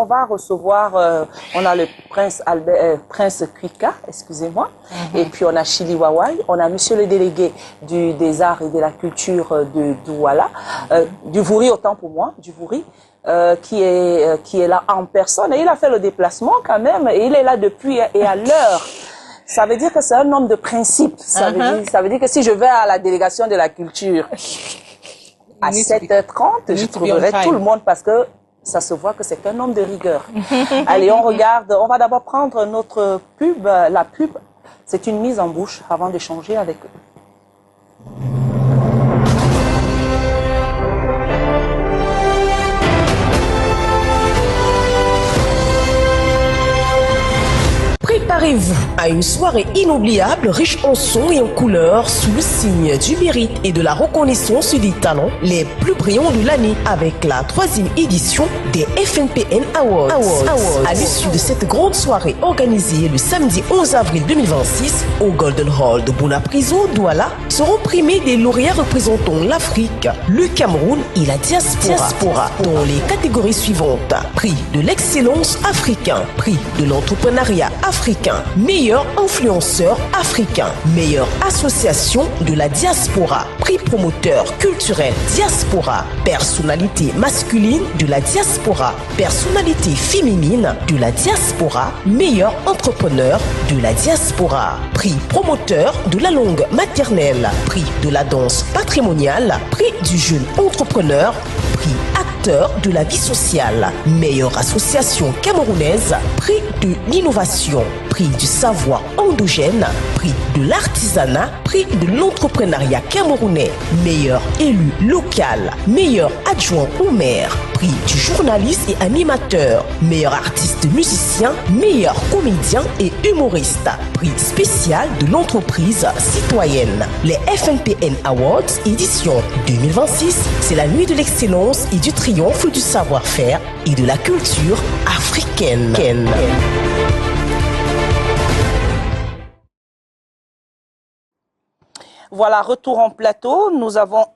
va recevoir, on a le prince Kwika, excusez-moi, et puis on a Chili Wawai, on a monsieur le délégué des arts et de la culture de Douala, du Vouri autant pour moi, du Vouri, qui est là en personne, et il a fait le déplacement quand même, et il est là depuis et à l'heure. Ça veut dire que c'est un homme de principe. Ça veut dire que si je vais à la délégation de la culture à 7h30, je trouverai tout le monde parce que ça se voit que c'est un homme de rigueur. Allez, on regarde. On va d'abord prendre notre pub. La pub, c'est une mise en bouche avant d'échanger avec eux. Préparez-vous à une soirée inoubliable, riche en sons et en couleurs, sous le signe du mérite et de la reconnaissance des talents les plus brillants de l'année, avec la 3e édition des FNPN Awards. À l'issue de cette grande soirée organisée le samedi 11 avril 2026 au Golden Hall de Bonapriso, Douala, seront primés des lauréats représentant l'Afrique, le Cameroun et la diaspora dans les catégories suivantes: prix de l'excellence africain, prix de l'entrepreneuriat africain, meilleur influenceur africain, meilleure association de la diaspora, prix promoteur culturel diaspora, personnalité masculine de la diaspora, personnalité féminine de la diaspora, meilleur entrepreneur de la diaspora, prix promoteur de la langue maternelle, prix de la danse patrimoniale, prix du jeune entrepreneur, prix acteur de la vie sociale, meilleure association camerounaise, prix de l'innovation, prix du savoir endogène, prix de l'artisanat, prix de l'entrepreneuriat camerounais, meilleur élu local, meilleur adjoint au maire, prix du journaliste et animateur, meilleur artiste musicien, meilleur comédien et humoriste, prix spécial de l'entreprise citoyenne. Les FNPN Awards édition 2026, c'est la nuit de l'excellence et du triomphe du savoir-faire et de la culture africaine. Voilà, retour en plateau. Nous avons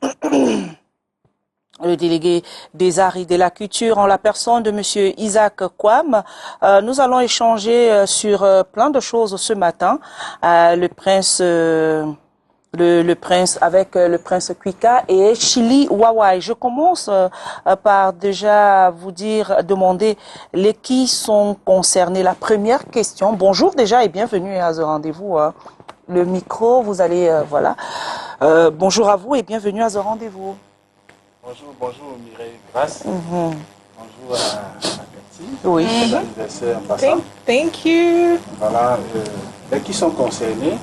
le délégué des arts et de la culture en la personne de monsieur Isaac Kwam. Nous allons échanger sur plein de choses ce matin. Le prince avec le prince Kwika et Chili Wawai. Je commence par déjà vous demander les qui sont concernés. La première question. Bonjour déjà et bienvenue à ce rendez-vous. Le micro, vous allez, voilà. Bonjour à vous et bienvenue à ce rendez-vous. Bonjour Mireille Grasse. Bonjour à Cathy. Oui. En passant. Thank you. Voilà, qui sont concernés.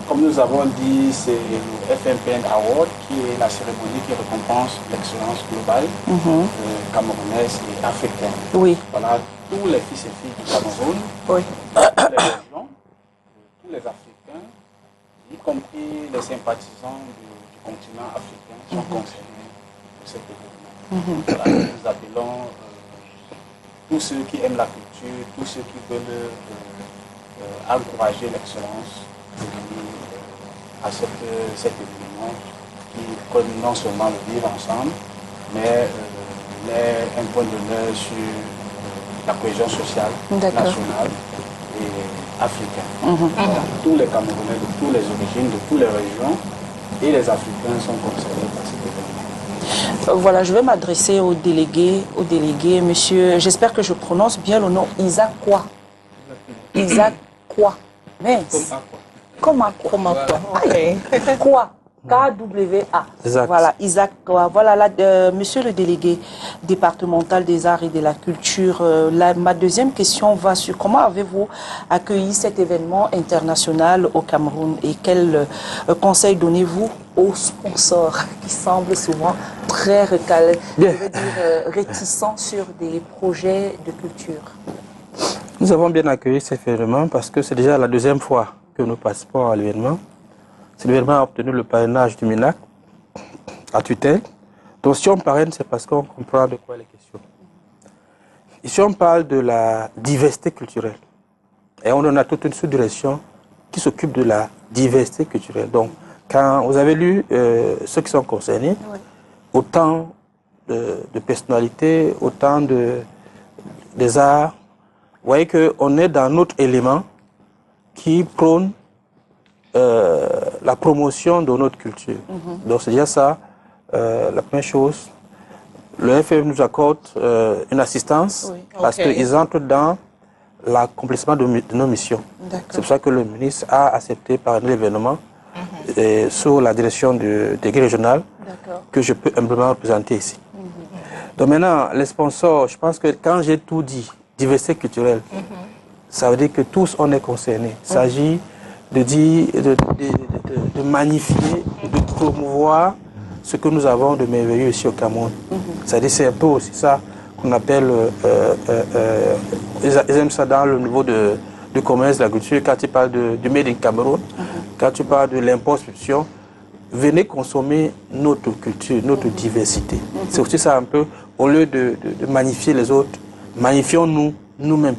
Comme nous avons dit, c'est FNPN Award qui est la cérémonie qui récompense l'excellence globale camerounaise et africaine. Oui. Voilà, tous les fils et filles du Cameroun, oui. toutes les régions, tous les Africains, y compris les sympathisants du continent africain, sont concernés de cet événement. Voilà, nous appelons tous ceux qui aiment la culture, tous ceux qui veulent encourager l'excellence de venir à cet événement qui peut non seulement le vivre ensemble, mais met un point d'honneur sur la cohésion sociale nationale et africaine. Tous les Camerounais de toutes les origines, de toutes les régions, et les Africains sont concernés par cet événement. Voilà, je vais m'adresser au délégué, monsieur, j'espère que je prononce bien le nom, Isaac Kwa. Isaac Kwa. Mais, comment quoi? Quoi? K-W-A. Voilà, Isaac Kwa. Voilà, monsieur le délégué départemental des arts et de la culture, ma deuxième question va sur comment avez-vous accueilli cet événement international au Cameroun et quel conseil donnez-vous aux sponsors qui semblent souvent très réticents sur des projets de culture? Nous avons bien accueilli cet événement parce que c'est déjà la deuxième fois que nous participons à l'événement. Cet événement a obtenu le parrainage du MINAC à tutelle. Donc si on parraine, c'est parce qu'on comprend de quoi il est question. Ici, on parle de la diversité culturelle. Et on en a toute une sous-direction qui s'occupe de la diversité culturelle. Donc, quand vous avez lu ceux qui sont concernés, autant de personnalités, autant des arts, vous voyez qu'on est dans notre élément qui prône la promotion de notre culture. Donc c'est déjà ça, la première chose. Le FF nous accorde une assistance parce qu'ils entrent dans l'accomplissement de nos missions. C'est pour ça que le ministre a accepté par l'événement sous la direction du délégué régional que je peux humblement représenter ici. Donc maintenant, les sponsors, je pense que quand j'ai tout dit, diversité culturelle, ça veut dire que tous on est concernés. Il s'agit de dire, de magnifier, de promouvoir ce que nous avons de merveilleux ici au Cameroun. C'est-à-dire c'est un peu aussi ça qu'on appelle, ils aiment ça dans le niveau du commerce, de la culture, quand tu parles du Made in Cameroun, quand tu parles de l'imposition, venez consommer notre culture, notre diversité. C'est aussi ça un peu, au lieu de magnifier les autres, magnifions-nous nous-mêmes.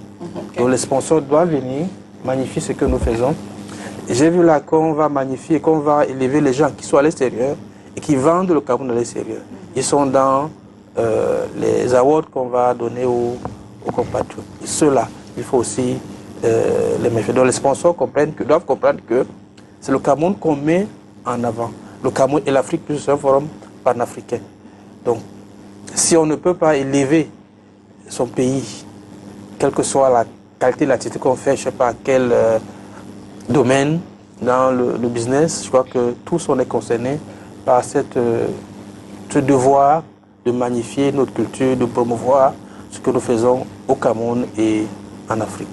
Donc les sponsors doivent venir magnifier ce que nous faisons. J'ai vu là qu'on va magnifier, qu'on va élever les gens qui sont à l'extérieur et qui vendent le Cameroun à l'extérieur. Ils sont dans les awards qu'on va donner aux compatriotes. Ceux-là, il faut aussi les méfier. Donc les sponsors doivent comprendre que c'est le Cameroun qu'on met en avant. Le Cameroun et l'Afrique plus c'est un forum panafricain. Donc, si on ne peut pas élever son pays, quelle que soit la qualité de l'activité qu'on fait, je ne sais pas quel domaine dans le business, je crois que tous on est concernés par ce devoir de magnifier notre culture, de promouvoir ce que nous faisons au Cameroun et en Afrique.